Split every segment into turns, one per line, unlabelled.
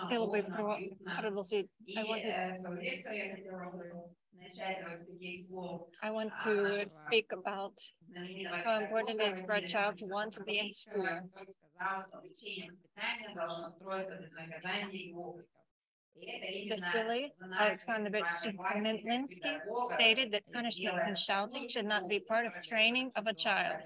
Хотела бы продолжить. I want to speak about how important it is for a child to want to be in school. Vasily Alexandrovich Chmelnytsky stated that punishments and shouting should not be part of training of a child.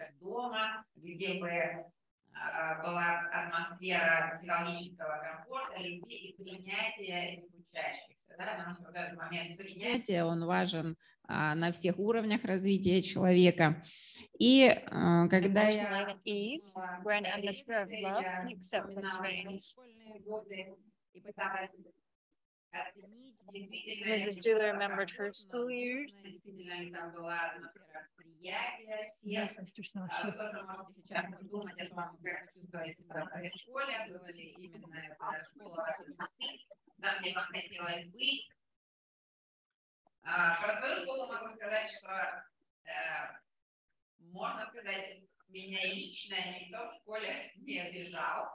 Он важен на всех уровнях развития человека. И когда я
Mrs. Julia remembered her school years. Yes, Mr. Sasha.
Про свою школу могу сказать, что можно сказать, меня лично никто в школе не обижал,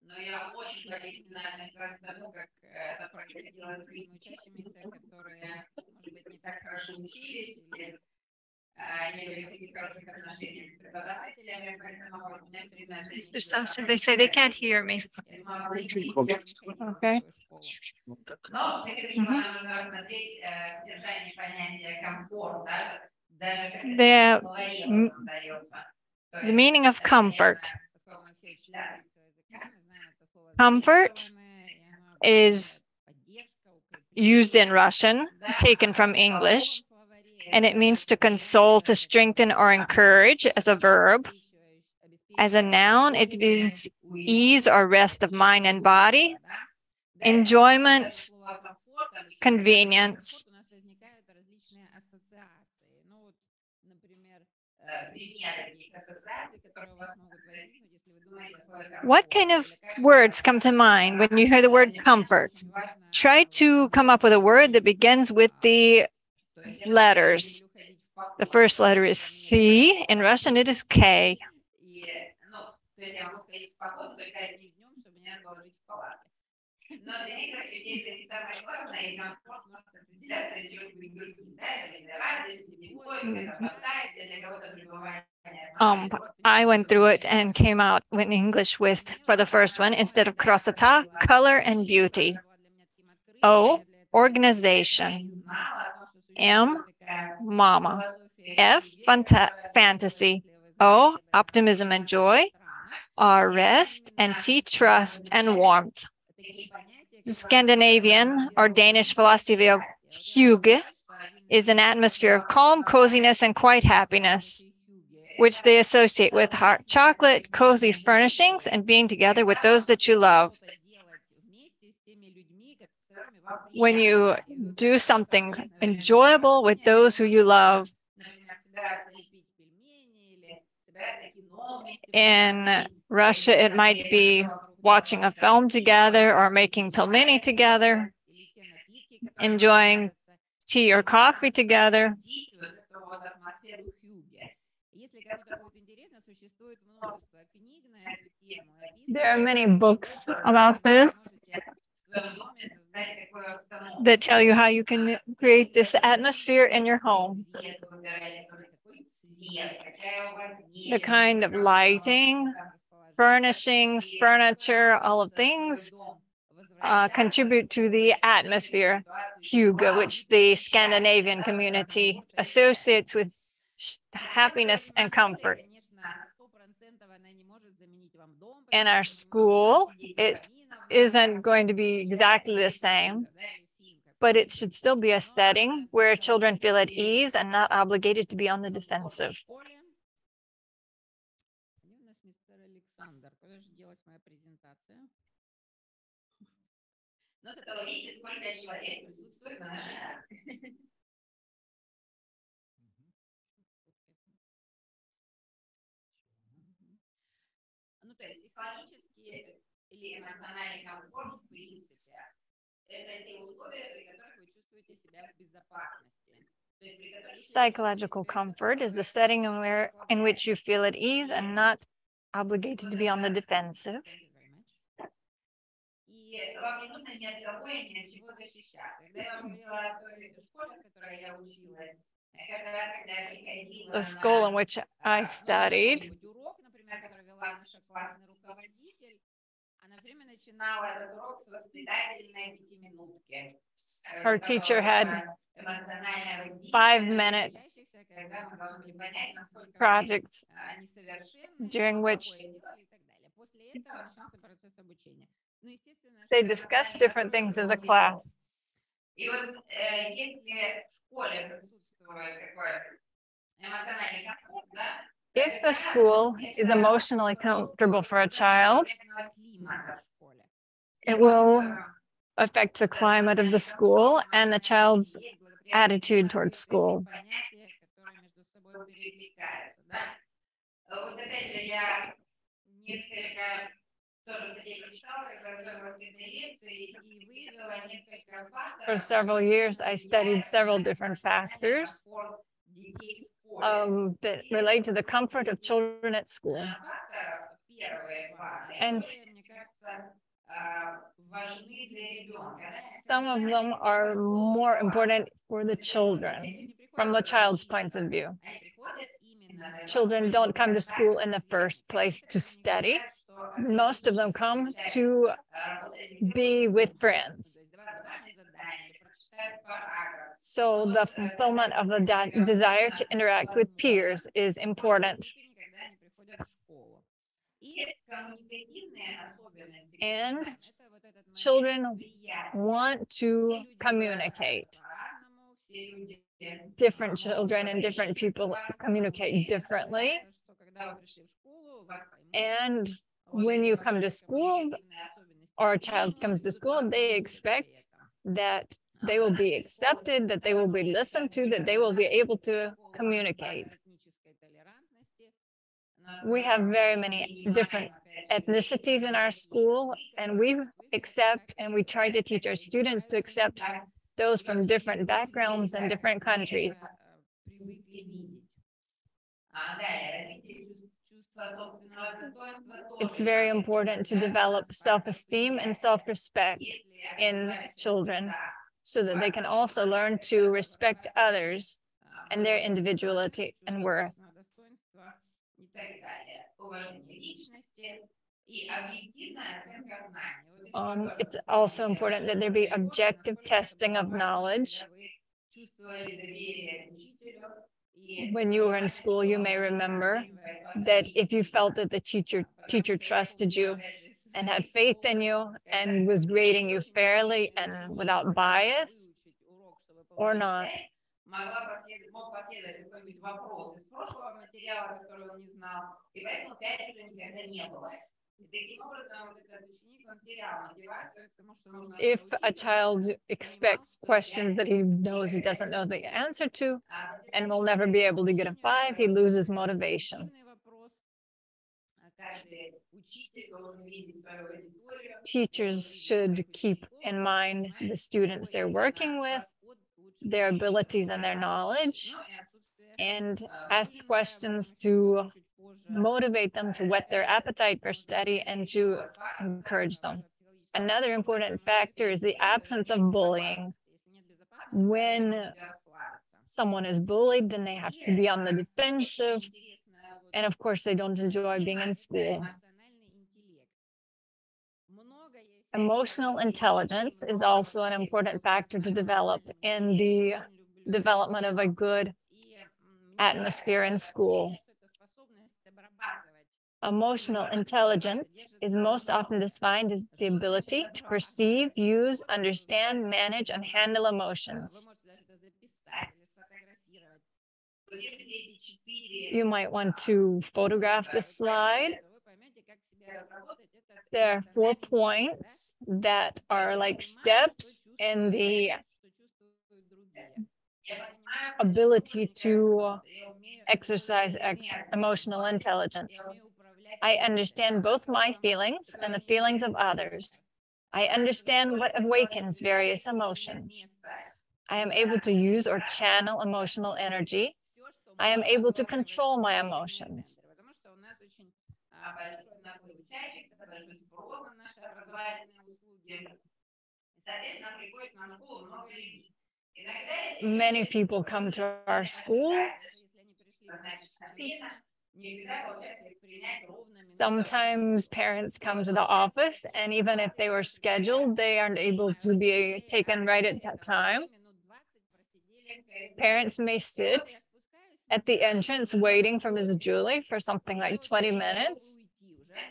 но я очень болезненно относилась к тому, как это происходило с другими учащимися, которые, может быть, не так хорошо учились или не были в таких хороших отношениях с преподавателями, поэтому у меня все время...
Mr. Sasha, they say they can't hear me. Okay.
Но прежде всего нам нужно рассмотреть содержание понятия комфорт, даже
The meaning of comfort. Comfort is used in Russian, taken from English, and it means to console, to strengthen, or encourage as a verb. As a noun, it means ease or rest of mind and body, enjoyment, convenience. What kind of words come to mind when you hear the word comfort? Try to come up with a word that begins with the letters. The first letter is C. In Russian, it is K. I went through it and came out in English with, for the first one, instead of krasota, color and beauty. O, organization. M, mama. F, fantasy. O, optimism and joy. R, rest. And T, trust and warmth. The Scandinavian or Danish philosophy of hygge is an atmosphere of calm, coziness, and quiet happiness, which they associate with hot chocolate, cozy furnishings, and being together with those that you love. When you do something enjoyable with those who you love, in Russia, it might be watching a film together or making pelmeni together, enjoying tea or coffee together. There are many books about this that tell you how you can create this atmosphere in your home. The kind of lighting, furnishings, furniture, all of things contribute to the atmosphere, hygge, which the Scandinavian community associates with happiness and comfort. In our school, it isn't going to be exactly the same, but it should still be a setting where children feel at ease and not obligated to be on the defensive.
Или эмоциональный комфорт, в принципе, это те условия, при которых вы чувствуете себя в безопасности.
Psychological comfort is the setting in which you feel at ease and not obligated to be on the defensive.
Thank you very much.
И вам не нужно ни от кого и ни от чего защищаться. Когда я вам говорила о той школе, в которой я училась, каждый раз, когда я приходила
The school in which I
на
studied,
какой-нибудь урок, например, который вела наша классный руководитель, она все время начинала этот урок с воспитательной пятиминутки.
her teacher had
эмоциональное воздействие
5-minute
учащихся, когда мы должны были понять, насколько
projects
несовершенны,
during which
сделали и так далее. После этого начался процесс обучения. Ну, естественно,
they
что
discussed
эмоциональный
different
конфликт
things as a
был
class.
И вот если в школе присутствует такой эмоциональный комфорт, да,
If the school is emotionally comfortable for a child,
климата в школе.
it will affect the climate of the school and the child's attitude towards school.
Понятия, которые между собой
перекликаются, да. Вот опять же, я несколько тоже статей прочитала, когда готовилась к этой лекции, и выявила несколько факторов.
For several years, I studied several different factors
детей в школе.
that relate to the comfort of children at school.
Факторов первые два,
And
которые, мне кажется, важны для ребенка.
some of them are more important for the children from the child's point of view.
Они приходят именно
Children don't come to school in the first place to study. Most of them come to be with friends. So the fulfillment of the desire to interact with peers is important. And children want to communicate. Different children and different people communicate differently. And when you come to school, or a child comes to school, they expect that they will be accepted, that they will be listened to, that they will be able to communicate. We have very many different ethnicities in our school, and we accept and we try to teach our students to accept those from different backgrounds and different countries. It's very important to develop self-esteem and self-respect in children so that they can also learn to respect others and their individuality and worth. It's also important that there be objective testing of knowledge. When you were in school, you may remember that if you felt that the teacher trusted you and had faith in you and was grading you fairly and without bias or not.
Мог последовать какой-нибудь вопрос из прошлого материала, который он не знал, и поэтому 5 уже никогда не было. И таким образом вот этот ученик, он терял мотивацию к тому, что нужно
If a child expects questions that he knows he doesn't know the answer to and will never be able to get a 5, he loses motivation. Teachers should keep in mind the students they're working with, their abilities and their knowledge, and ask questions to motivate them, to whet their appetite for study, and to encourage them. Another important factor is the absence of bullying. When someone is bullied, then they have to be on the defensive, and of course, they don't enjoy being in school. Emotional intelligence is also an important factor to develop in the development of a good atmosphere in school. Emotional intelligence is most often defined as the ability to perceive, use, understand, manage, and handle emotions. You might want to photograph this slide. There are 4 points that are like steps in the ability to exercise emotional intelligence. I understand both my feelings and the feelings of others. I understand what awakens various emotions. I am able to use or channel emotional energy. I am able to control my emotions.
большой наплыв учащихся, большой спрос на наши образовательные услуги. И, соответственно, приходит к нам в школу много людей. Иногда эти
Many
люди,
people come to our school.
даже если они пришли в назначенное время, не всегда получается их принять ровно минуту.
Sometimes parents come to the office, and even if they were scheduled, they aren't able to be taken right at that time. Parents may sit at the entrance waiting for Mrs. Julie for something like 20 minutes.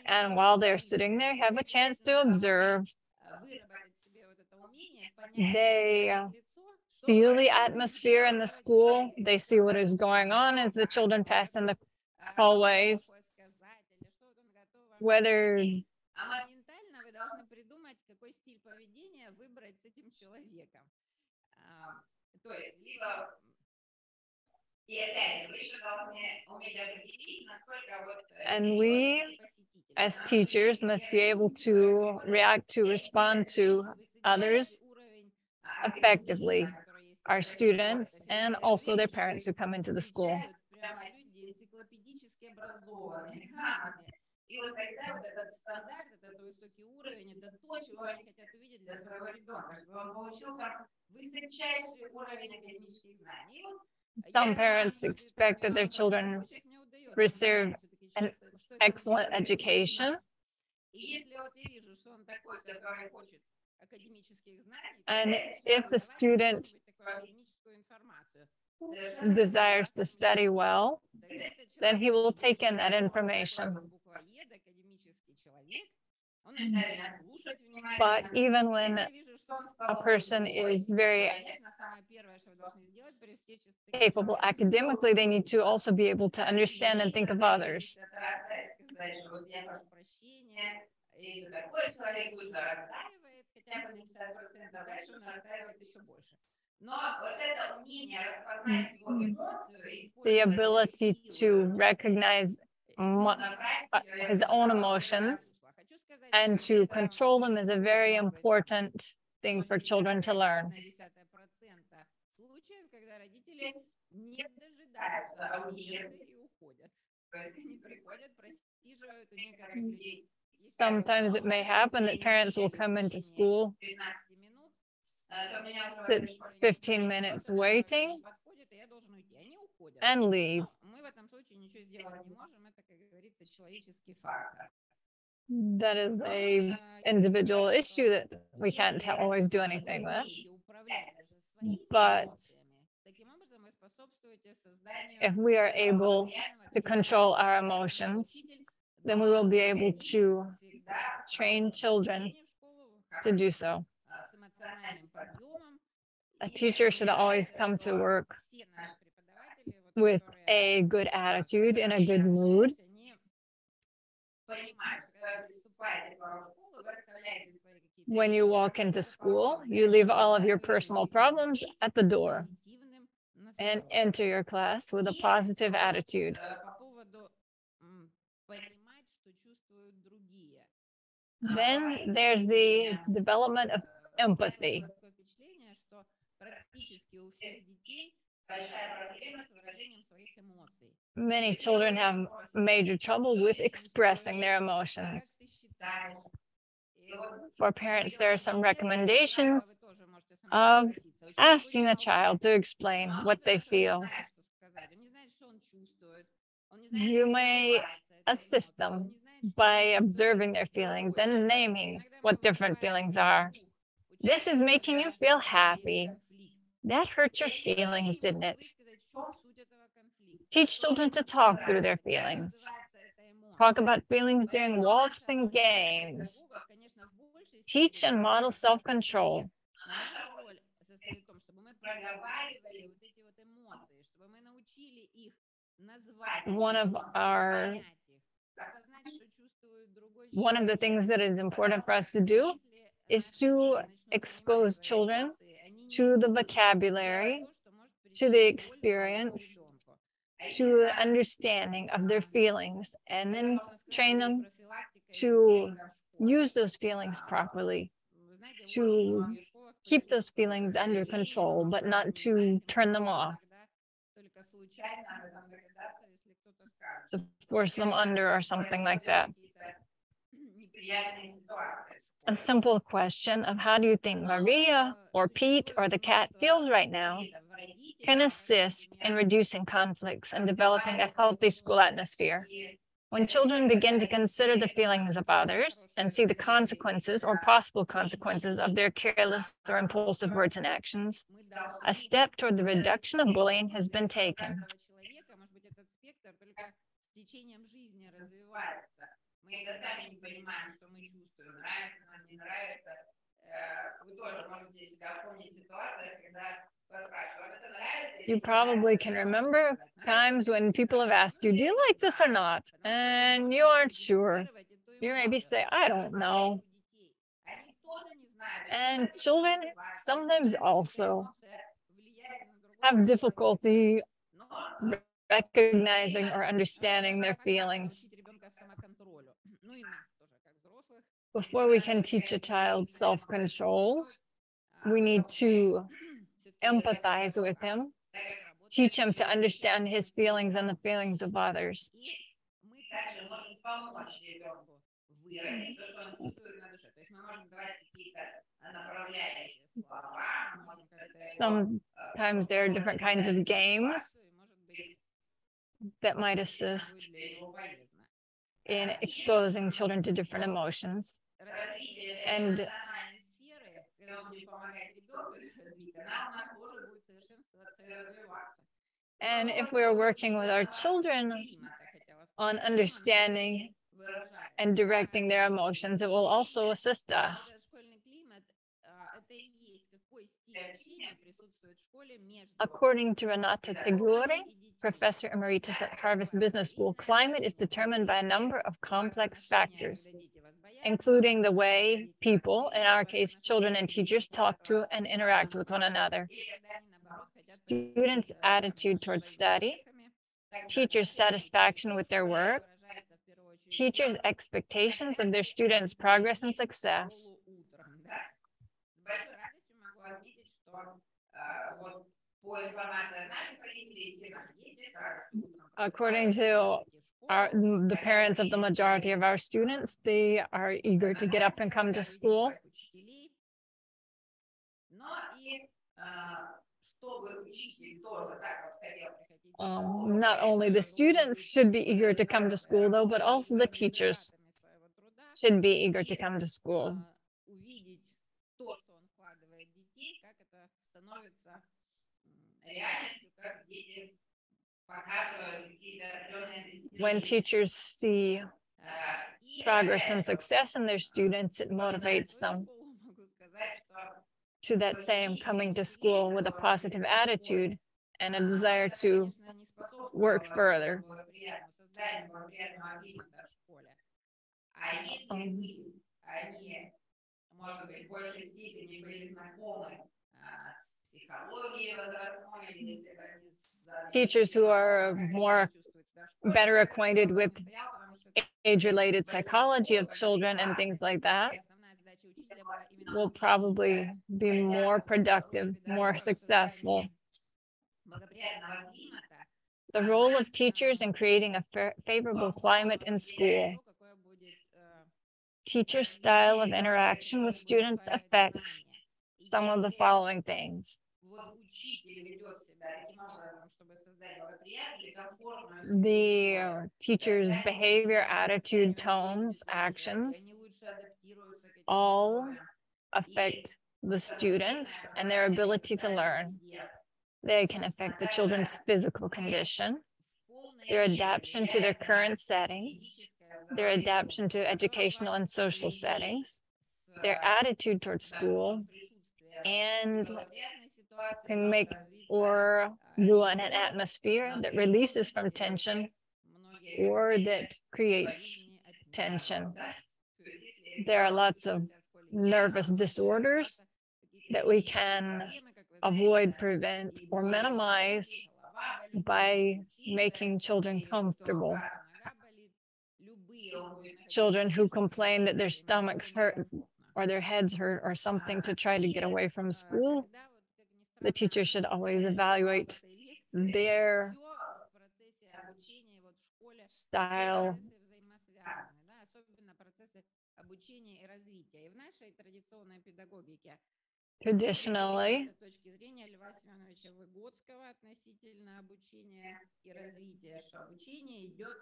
And while they're sitting there, have a chance to observe. They feel the atmosphere in the school. They see what is going on as the children pass in the hallways. Whether
А моментально вы должны придумать, какой стиль поведения выбрать с этим человеком. То есть, либо... И опять же, вы еще должны уметь определить, насколько вот...
And we, as teachers, must be able to react to, respond to others effectively, our students, and also their parents who come into the school.
Прямо люди энциклопедически образованные, грамотные. И вот тогда вот этот стандарт, этот высокий уровень, это то, чего они хотят увидеть для своего ребенка, чтобы он получил прям высочайший уровень академических знаний. И вот
some parents expect that their children receive an excellent education. And if the student desires to study well, then he will take in that information. But even when a person is very capable academically, they need to also be able to understand and think of others. The ability to recognize his own emotions and to control them is a very important thing for children to learn. Sometimes it may happen that parents will come into school, sit 15 minutes waiting, and leave. That is an individual issue that we can't always do anything with. But if we are able to control our emotions, then we will be able to train children to do so. A teacher should always come to work with a good attitude and a good mood. When you walk into school, you leave all of your personal problems at the door and enter your class with a positive attitude. Then there's the development of empathy. Many children have major trouble with expressing their emotions. For parents, there are some recommendations of asking a child to explain what they feel. You may assist them by observing their feelings and naming what different feelings are. This is making you feel happy. That hurt your feelings, didn't it? Teach children to talk through their feelings. Talk about feelings during walks and games. Teach and model self-control. One of the things that is important for us to do is to expose children to the vocabulary, to the experience, to the understanding of their feelings, and then train them to use those feelings properly, to keep those feelings under control, but not to turn them off. to force them under or something like that. A simple question of how do you think Maria or Pete or the cat feels right now can assist in reducing conflicts and developing a healthy school atmosphere. When children begin to consider the feelings of others and see the consequences or possible consequences of their careless or impulsive words and actions, a step toward the reduction of bullying has been taken.
Мы иногда сами не понимаем, что мы чувствуем, нравится нам, не нравится. Вы тоже можете себя вспомнить ситуацию, когда вас спрашивают, это нравится?
You probably can remember times when people have asked you, do you like this or not? And you aren't sure. You maybe say, I don't know. And children sometimes also have difficulty recognizing or understanding their feelings. Before we can teach a child self-control, we need to empathize with him, teach him to understand his feelings and the feelings of others. Sometimes there are different kinds of games that might assist in exposing children to different emotions. And if we're working with our children on understanding and directing their emotions, it will also assist us. According to Renata Pegure, professor emeritus at Harvard Business School, climate is determined by a number of complex factors, including the way people, in our case, children and teachers, talk to and interact with one another, students' attitude towards study, teachers' satisfaction with their work, teachers' expectations of their students' progress and success. According to the parents of the majority of our students, they are eager to get up and come to school. Not only the students should be eager to come to school, though, but also the teachers should be eager to come to school. When teachers see progress and success in their students, it motivates them to that same coming to school with a positive attitude and a desire to work further. Teachers who are better acquainted with age-related psychology of children and things like that will probably be more productive, more successful. The role of teachers in creating a favorable climate in school. Teacher style of interaction with students affects some of the following things. The teacher's behavior, attitude, tones, actions all affect the students and their ability to learn. They can affect the children's physical condition, their adaptation to their current setting, their adaptation to educational and social settings, their attitude towards school, and can make or ruin an atmosphere that releases from tension or that creates tension. There are lots of nervous disorders that we can avoid, prevent, or minimize by making children comfortable. Children who complain that their stomachs hurt or their heads hurt or something to try to get away from school, the teacher should always evaluate their style.
Процессы взаимосвязаны, да, особенно процессы обучения и развития. И в нашей традиционной педагогике
Traditionally,
с точки зрения Льва Семеновича Выгодского относительно обучения и развития, что обучение идет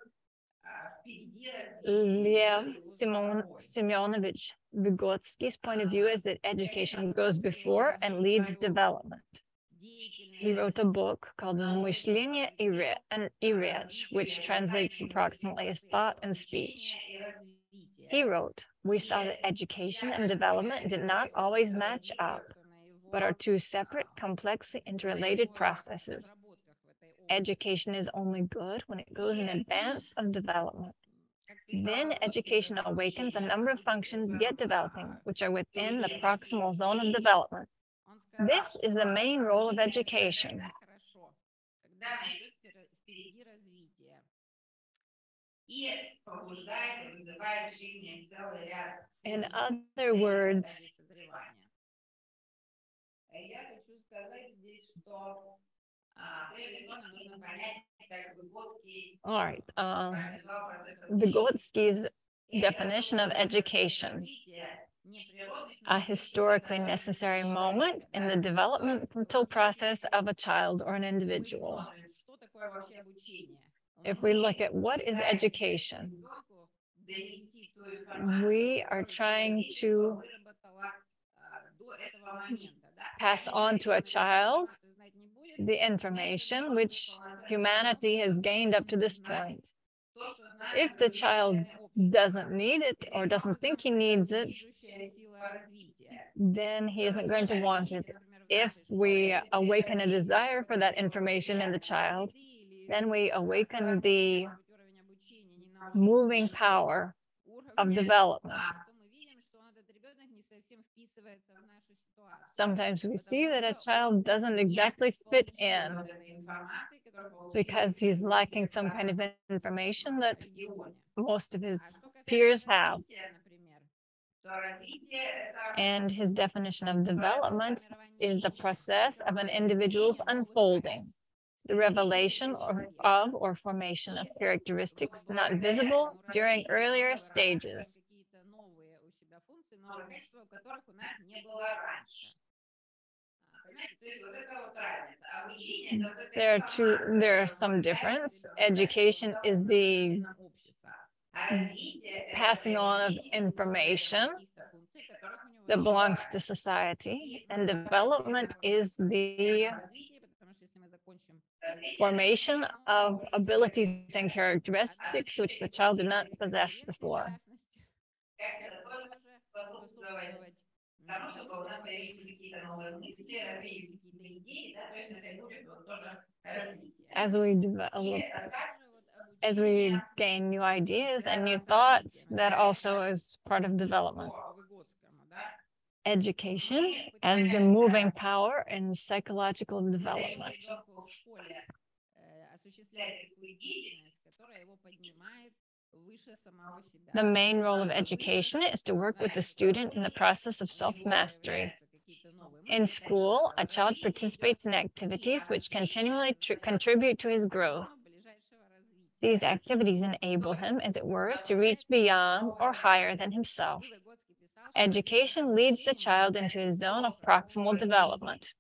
впереди развития,
Lev Semyonovich Vygotsky's point of view is that education goes before and leads development. He wrote a book called Мышление и речь, which translates approximately as thought and speech. He wrote, "We saw that education and development did not always match up, but are two separate, complexly interrelated processes. Education is only good when it goes in advance of development. Then education awakens a number of functions yet developing, which are within the proximal zone of development. This is the main role of education." In other words,
Я хочу сказать здесь, что прежде всего нам нужно понять, как Выгодский
all right,
назвал процесс
Vygotsky's definition of education, a historically necessary moment in the developmental process of a child or an individual.
Что такое вообще обучение?
If we look at what is education, we are trying to pass on to a child the information which humanity has gained up to this point. If the child doesn't need it or doesn't think he needs it, then he isn't going to want it. If we awaken a desire for that information in the child, then we awaken the moving power of development. Sometimes we see that a child doesn't exactly fit in because he's lacking some kind of information that most of his peers have. And his definition of development is the process of an individual's unfolding, the revelation of or formation of characteristics not visible during earlier stages. There are some difference. Education is the passing on of information that belongs to society, and development is the formation of abilities and characteristics which the child did not possess before.
Тому, чтобы у нас появились какие-то новые мысли, развились какие-то идеи, да, то есть это будет вот тоже развитие.
As we gain new ideas and new thoughts, that also is part of development. Education as the moving power in psychological development. The main role of education is to work with the student in the process of self-mastery. In school, a child participates in activities which continually contribute to his growth. These activities enable him, as it were, to reach beyond or higher than himself. Education leads the child into his zone of proximal development.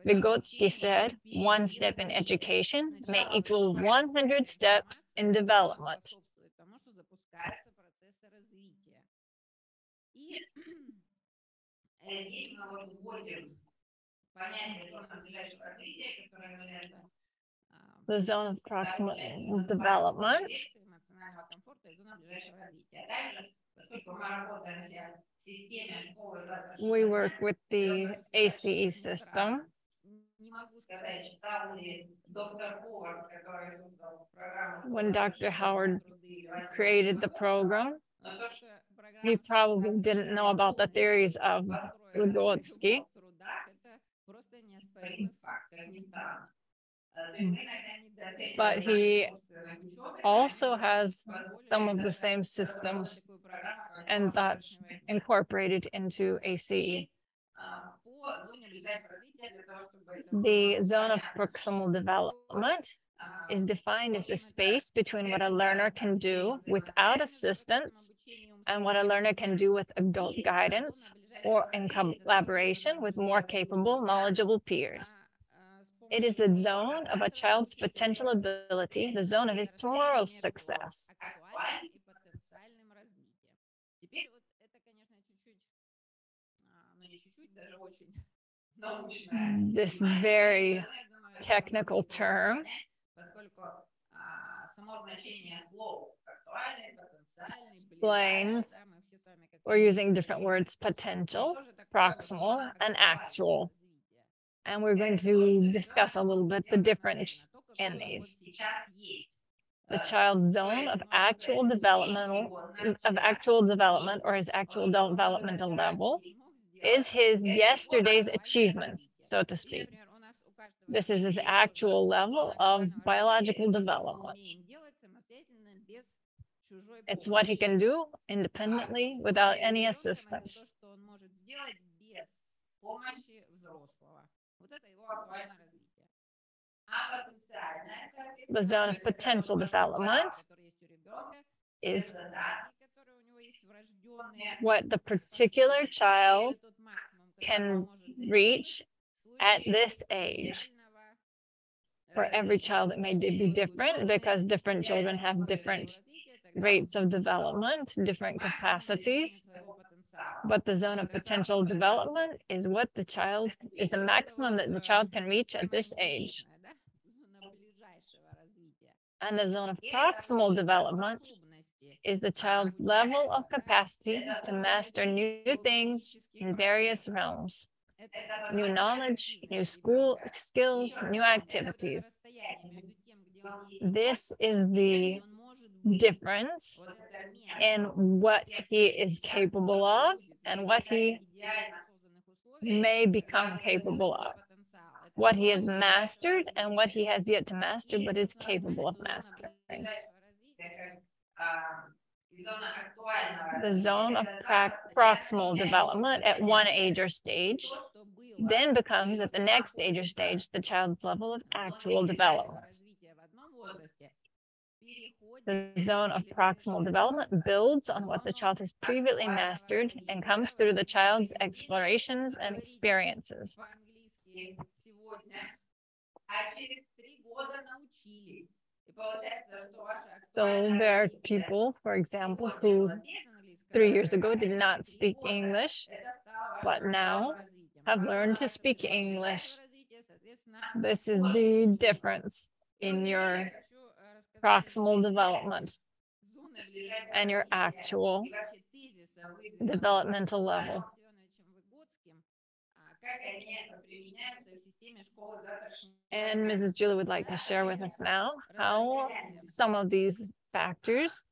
Vygotsky said, "One step in education may equal 100 steps in development."
Здесь мы вот вводим понятие зоны ближайшего развития, которое является
the zone of proximal development.
эмоционального комфорта и зона ближайшего развития. Также, поскольку мы работаем в системе школы 26,
we work with the ACE system.
Не могу сказать, читал ли доктор Ховард, который создал программу.
When Dr. Howard created the program, he probably didn't know about the theories of Vygotsky. But he also has some of the same systems, and that's incorporated into ACE. The zone of proximal development is defined as the space between what a learner can do without assistance and what a learner can do with adult guidance or in collaboration with more capable, knowledgeable peers. It is the zone of a child's potential ability, the zone of his tomorrow's success.
актуальным и потенциальным развитием. Теперь вот это, конечно, чуть-чуть, ну не чуть-чуть, даже очень научное.
This very technical term,
поскольку само значение слов актуальный, потенциальный,
explains
да, мы все с вами как
we're using different words, potential, proximal, and actual. And we're going to discuss a little bit the difference in these. The child's zone of actual development or his actual developmental level is his yesterday's achievements, so to speak. This is his actual level of biological development. It's what he can do independently without any assistance. The zone of potential development is what the particular child can reach at this age. For every child, it may be different because different children have different rates of development, different capacities. But the zone of potential development is what the child is the maximum that the child can reach at this age. And the zone of proximal development is the child's level of capacity to master new things in various realms. New knowledge, new school skills, new activities. This is the difference in what he is capable of and what he may become capable of. What he has mastered and what he has yet to master, but is capable of mastering. The zone of proximal development at one age or stage then becomes at the next age or stage the child's level of actual development. The zone of proximal development builds on what the child has previously mastered and comes through the child's explorations and experiences. So there are people, for example, who 3 years ago did not speak English, but now have learned to speak English. This is the difference in your proximal development and your actual developmental level. And Mrs. Julia would like to share with us now how some of these factors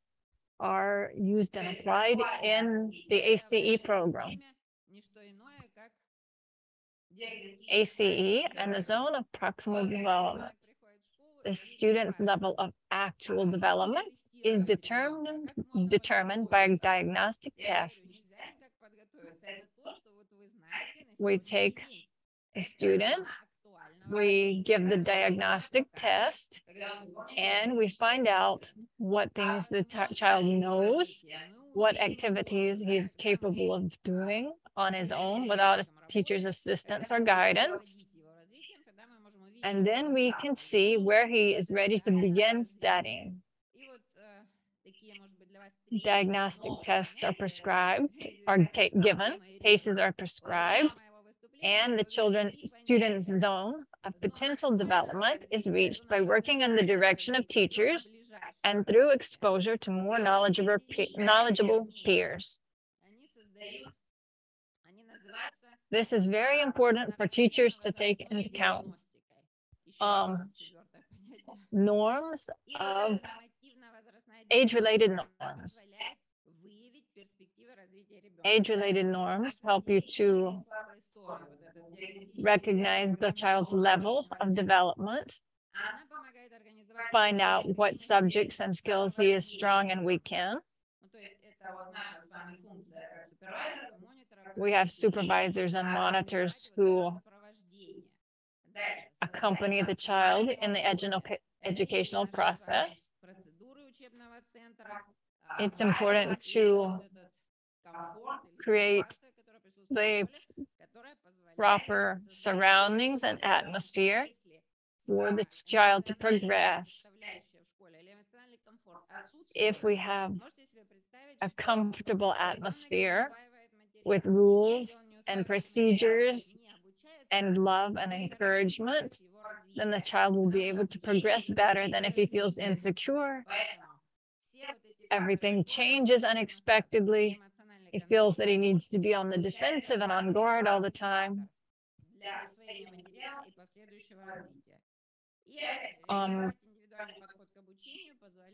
are used and applied in the ACE program. ACE and the zone of proximal development. The student's level of actual development is determined by diagnostic tests. We take a student, we give the diagnostic test, and we find out what things the child knows, what activities he's capable of doing on his own without a teacher's assistance or guidance. And then we can see where he is ready to begin studying. Diagnostic tests are prescribed, are given, cases are prescribed, and the student's zone of potential development is reached by working in the direction of teachers and through exposure to more knowledgeable peers. This is very important for teachers to take into account. Norms of age-related norms. Age-related norms help you to recognize the child's level of development, find out what subjects and skills he is strong and weak in. We have supervisors and monitors who accompany the child in the educational process. It's important to create the proper surroundings and atmosphere for the child to progress. If we have a comfortable atmosphere with rules and procedures and love and encouragement, then the child will be able to progress better than if he feels insecure. Everything changes unexpectedly. He feels that he needs to be on the defensive and on guard all the time.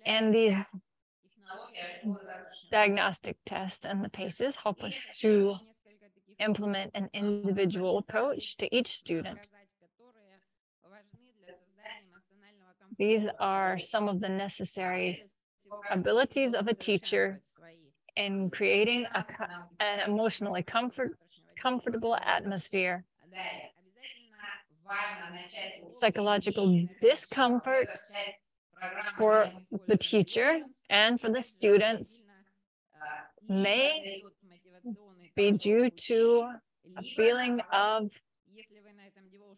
And these diagnostic tests and the PACEs help us to implement an individual approach to each student. These are some of the necessary abilities of a teacher in creating an emotionally comfortable atmosphere. Psychological discomfort for the teacher and for the students may be due to a feeling of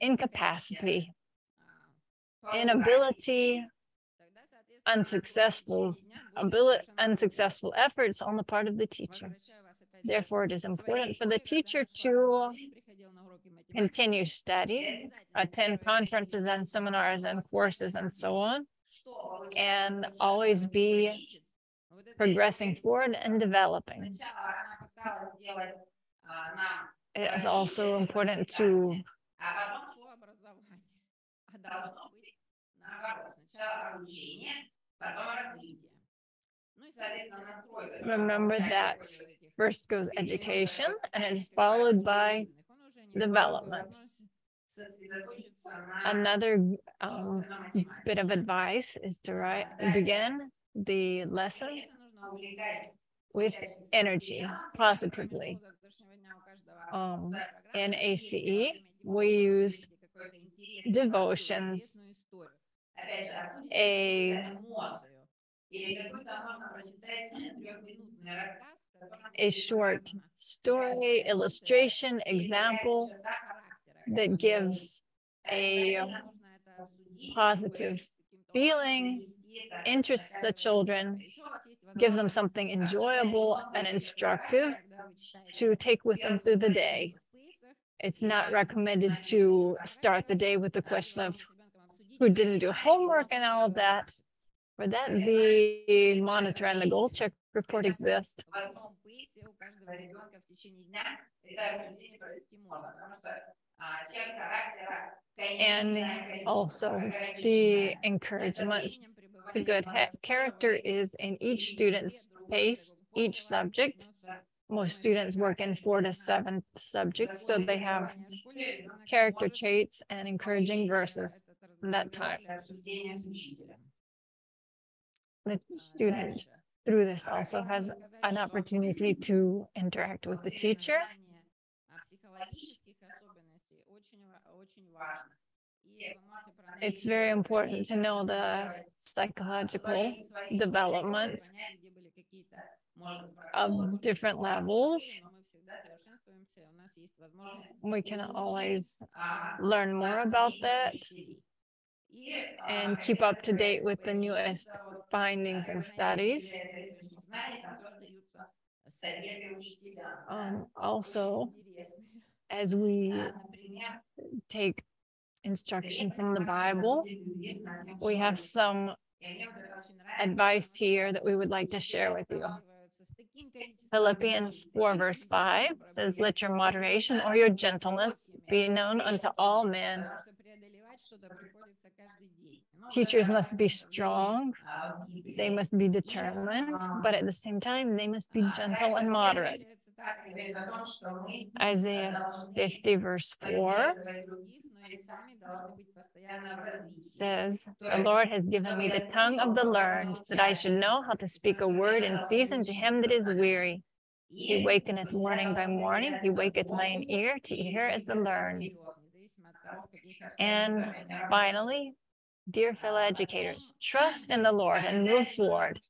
incapacity, inability, unsuccessful efforts on the part of the teacher. Therefore, it is important for the teacher to continue study, attend conferences and seminars and courses and so on, and always be progressing forward and developing. It is also important to remember that first goes education and is followed by development. Another bit of advice is to begin the lesson with energy, positively. In ACE, we use devotions, a short story, illustration, example that gives a positive feeling, interests the children, gives them something enjoyable and instructive to take with them through the day. It's not recommended to start the day with the question of who didn't do homework and all of that. For that, the monitor and the goal check report exist. And also the encouragement. The good character is in each student's pace, each subject. Most students work in 4 to 7 subjects, so they have character traits and encouraging verses in that time. The student through this also has an opportunity to interact with the teacher. It's very important to know the psychological development of different levels. We can always learn more about that and keep up to date with the newest findings and studies. Also, as we take instruction from the Bible, we have some advice here that we would like to share with you. Philippians 4 verse 5 says, "Let your moderation or your gentleness be known unto all men." Teachers must be strong, they must be determined, but at the same time, they must be gentle and moderate. Isaiah 50 verse 4 says, "The Lord has given me the tongue of the learned, that I should know how to speak a word in season to him that is weary. He wakeneth morning by morning, he waketh mine ear to hear as the learned." And finally, Dear fellow educators, trust in the Lord and move forward.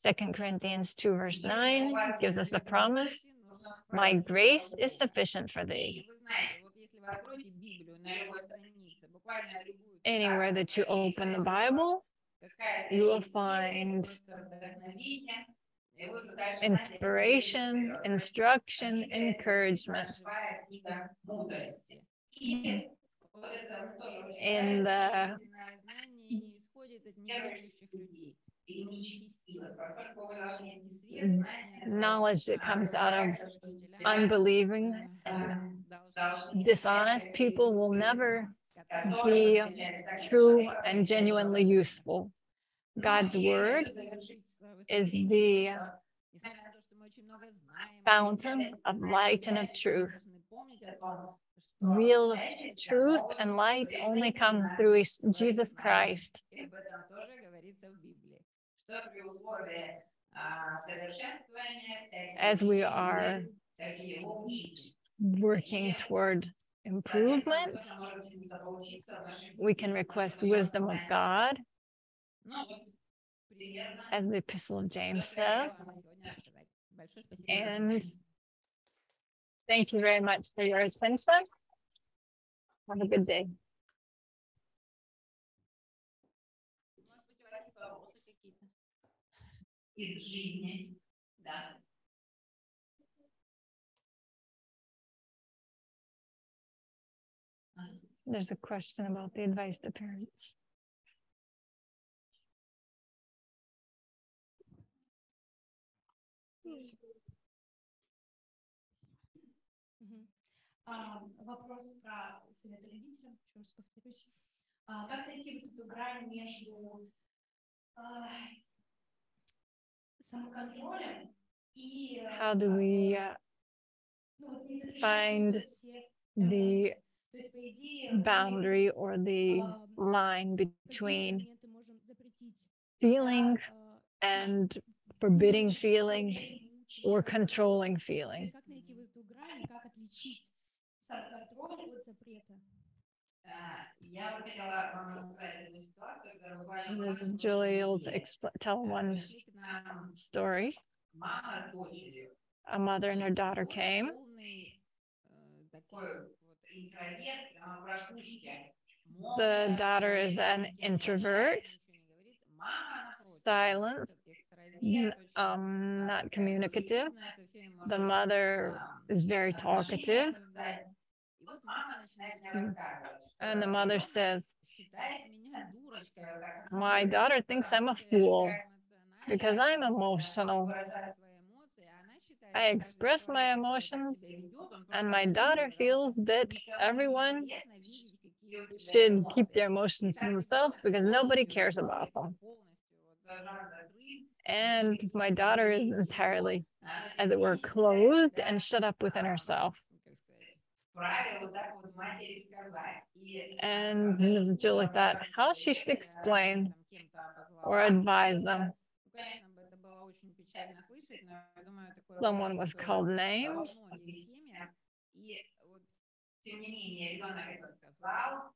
2 Corinthians 2, verse 9 gives us the promise, my grace is sufficient for
И
thee.
вы знаете, вот если вы откроете Библию на любой странице, буквально любую
Anywhere
цитату,
that you open the
почитаете,
Bible,
какая-то
you will
идея,
find
какое-то вдохновение, и вы уже дальше знаете, это
inspiration,
вперед.
instruction,
Библия — это
encouragement.
действительно живая книга мудрости. И вот это мы тоже очень
In
читаем,
the
истинное знание не исходит от неверующих людей или нечестивых. Поскольку вы должны нести свет, знание,
knowledge that comes out of
учителя
unbelieving and
должны
dishonest people will never
которые
be
заявляют
true and genuinely useful. God's
Но я
word
хочу завершить свое
is
выступление
the
тем, что, несмотря на то, что мы очень много знаем,
fountain of light and of
мы
truth.
должны помнить о том, что
Real
учащиеся
truth
могут
and light only
превзойти
come
нас
through
в своем
Jesus
знании.
Christ.
И об этом тоже говорится в Библии. Что при условии совершенствования
As we
всяких
are
людей, как и его учитель.
working toward improvement,
Соответственно, мы тоже можем чему-то поучиться в нашей
we
жизни,
can
потому
request
что мы
wisdom of
знаем
God,
всё. Ну, вот примерно
as the Epistle of
то,
James
что я хотела
says.
вам сегодня рассказать. Большое спасибо за
And
внимание.
thank you very much for your attention. Have a good day.
Может быть, у вас есть вопросы какие-то?
Из жизни, да.
There's a question about the advice to parents.
Вопрос про советы родителям, еще раз повторюсь. Как найти вот эту грань между самоконтролем и
How do we find the
То есть, по идее,
boundary or the line between feeling and forbidding feeling or controlling feeling?
Как найти вот эту грань и как отличить самоконтроль от запрета?
Я вот хотела вам рассказать одну ситуацию, которая буквально
Mrs. Julia will tell one
пришли к нам
story.
мама с дочерью.
A mother and her daughter
Дочь
came.
полный такой вот интроверт, прямо в ракушке.
The daughter is an introvert,
Мама,
silent,
экстраверт, очень
not
такая
communicative.
дружелюбная, со всеми
The
может
mother is very
отношения
talkative.
создать. И вот мама начинает мне рассказывать,
And the
что
mother
ребенок
says,
считает меня дурочкой, вот так
my daughter thinks I'm a fool because I'm
эмоционально,
emotional.
выражаю свои эмоции, а она считает,
I
что каждый
express my
человек, который так
emotions,
себя ведет, он
and
просто
my daughter
потому
feels
что
that
никому
everyone
не интересно видеть, какие у тебя
should keep their
эмоции. И
emotions to
сам
themselves
ребенок
because nobody
полностью
cares about
закроется,
them.
полностью вот зажат, закрыт.
And my daughter is entirely,
Она
as it were,
не считает
closed
себя,
and shut up within herself.
как сказать, вправе вот так вот матери сказать. И
And
сказать,
Mrs. Julie thought how she should explain
там кем-то
or
обозвала.
advise them.
Ну, конечно, это было очень печально слышать, но я думаю, такое
Someone was called
во
names,
многих семьях. И вот, тем не менее, ребенок это сказал,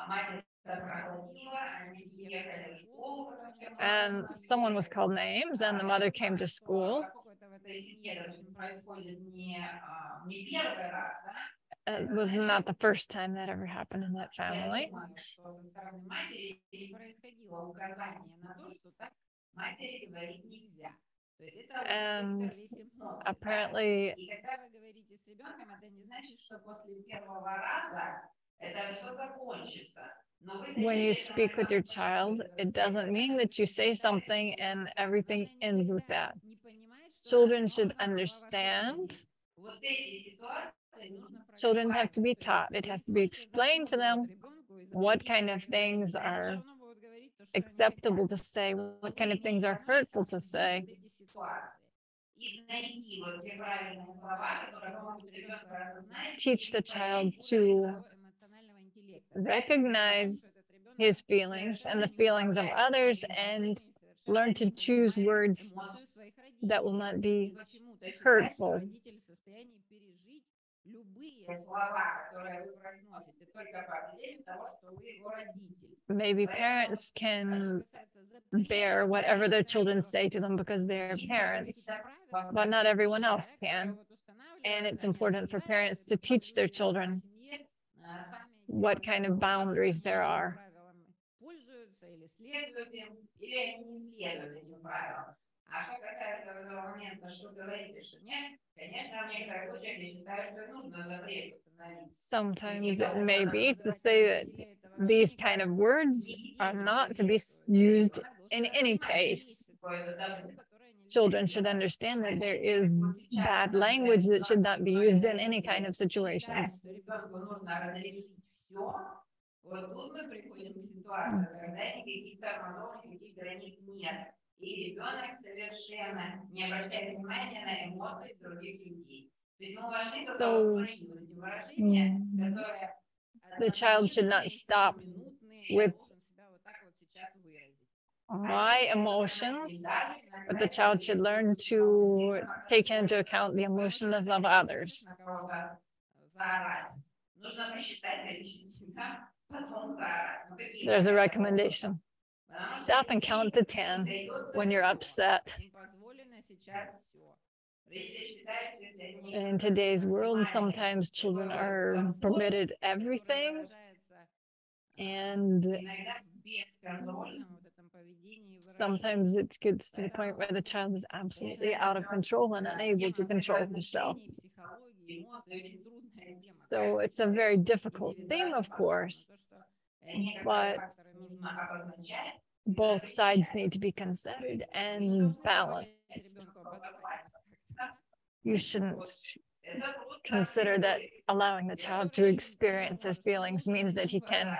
мать это проходила, они ехали в школу,
and someone was called names, and the mother came to school.
Поскольку это в этой семье, допустим, происходит не первый раз, да,
It was not the first time that ever happened in that
я
family.
думаю, что со стороны матери не происходило указание на то, что так матери говорить нельзя. То есть это вот
And
спектр весь эмоций.
apparently,
И когда вы говорите с ребенком, это не значит, что после первого раза это все закончится. Но вы
when you
даете
speak with your child, it doesn't mean that you say something and everything ends with that.
не понимает, что
Children
за
should
угроза во вас
understand.
создают. Вот эти ситуации нужно
Children have to be
проговаривать. То есть
taught. It has to be
никакой
explained to
закон
them
ребенку и
what
запретить
kind of
это
things
говорить. Они
are
всё равно будут говорить то, что они
acceptable
хотят.
to say,
Но
what kind of
вы
things are
можете
hurtful to
судить
say.
вот эти ситуации и найти вот те правильные слова, которые помогут ребенку осознать
Teach the
и
child
понять
to
уровень своего эмоционального интеллекта.
recognize his feelings and the feelings of others and learn to choose words
эмоцию своих
that will
родителей.
not
И
be
почему-то считать, что
hurtful.
родитель в состоянии пережить любые слова, которые вы произносите только по определению того, что вы его родитель.
Maybe parents can bear whatever their children say to them because they're parents, but not everyone else can. And it's important for parents to teach their children what kind of boundaries there are.
Пользуются или следуют им, или они не следуют этим правилам. А что касается этого момента, что вы говорите, что нет, конечно, в некоторых случаях я считаю, что и нужно запрет установить.
Sometimes it may be to say that these kind of words are not to be used in any case. Children should understand that there is bad language that should not be used in any kind of situations.
Ребенку нужно разрешить все. Вот тут мы приходим к ситуации, когда никаких тормозов, никаких границ нет. И ребенок совершенно не обращает внимания на эмоции других людей. То есть мы важны только свои вот эти выражения, которые
the child should not stop with my emotions, but the child should learn to take into account the emotions of others. There's a recommendation. Stop and count to 10 when you're upset. In today's world, sometimes children are permitted everything, and sometimes it gets to the point where the child is absolutely out of control and unable to control himself. So it's a very difficult thing, of course, but both sides need to be considered and balanced. You shouldn't consider that allowing the child to experience his feelings means that he can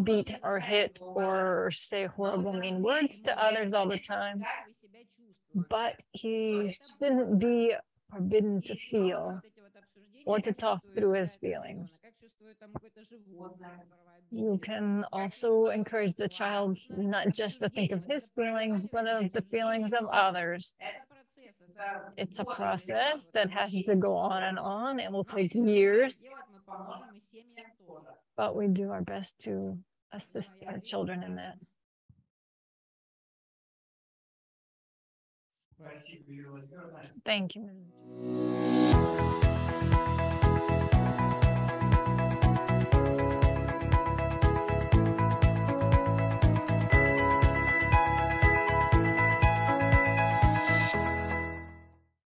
beat or hit or say horrible, mean words to others all the time. But he shouldn't be forbidden to feel or to talk through his feelings. You can also encourage the child not just to think of his feelings, but of the feelings of others. It's a process that has to go on. It will take years, but we do our best to assist our children in that. Thank you.